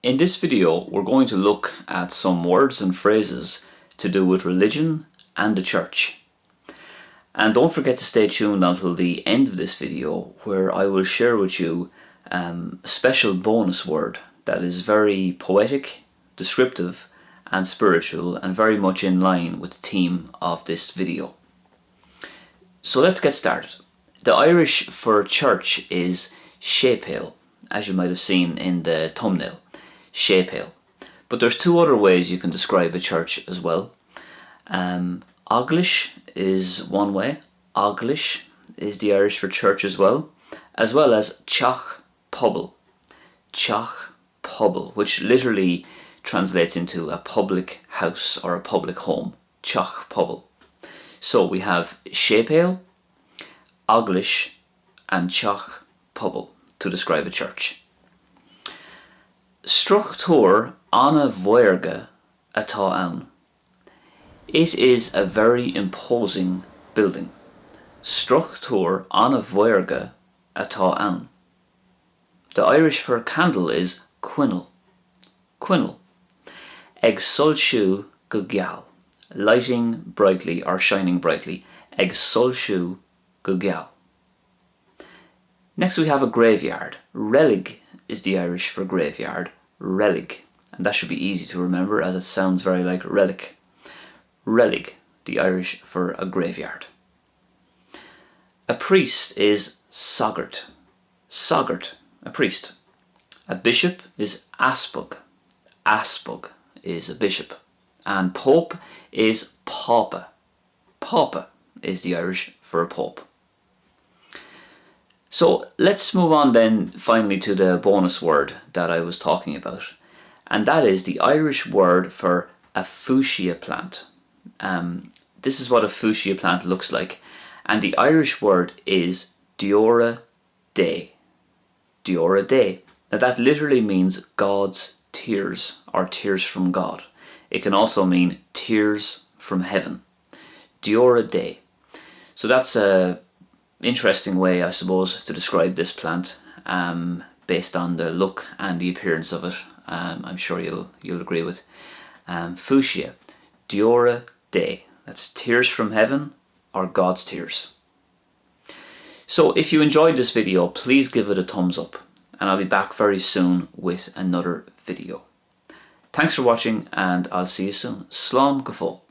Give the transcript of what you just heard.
In this video, we're going to look at some words and phrases to do with religion and the church. And don't forget to stay tuned until the end of this video, where I will share with you a special bonus word that is very poetic, descriptive and spiritual, and very much in line with the theme of this video. So let's get started. The Irish for church is Shépéal, as you might have seen in the thumbnail. Shépéal. But there's two other ways you can describe a church as well. Oglish is one way. Oglish is the Irish for church as well as Teach Pobal. Teach Pobal, which literally translates into a public house or a public home. Teach Pobal. So we have Shépéal, Oglish and Teach Pobal to describe a church. Struchtúr anna bhuairge atá ann. It is a very imposing building. Struchtúr anna bhuairge atá ann. The Irish for candle is quinel. Quinel. Ag solsiú go geal. Lighting brightly or shining brightly. Ag solsiú go geal. Next we have a graveyard. Relig is the Irish for graveyard. Relig. And that should be easy to remember as it sounds very like relic. Relig, the Irish for a graveyard. A priest is sogart. Sogart, a priest. A bishop is aspug. Aspug is a bishop. And pope is pápa. Pápa is the Irish for a pope. So let's move on then finally to the bonus word that I was talking about. And that is the Irish word for a fuchsia plant. This is what a fuchsia plant looks like. And the Irish word is Diora Dei. Diora Dei. Now that literally means God's tears, or tears from God. It can also mean tears from heaven. Diora Dei. So that's a interesting way, I suppose, to describe this plant, based on the look and the appearance of it. I'm sure you'll agree with. Fuchsia, Diora Dei. That's tears from heaven or God's tears. So if you enjoyed this video, please give it a thumbs up, and I'll be back very soon with another video. Thanks for watching, and I'll see you soon. Slán go fóill.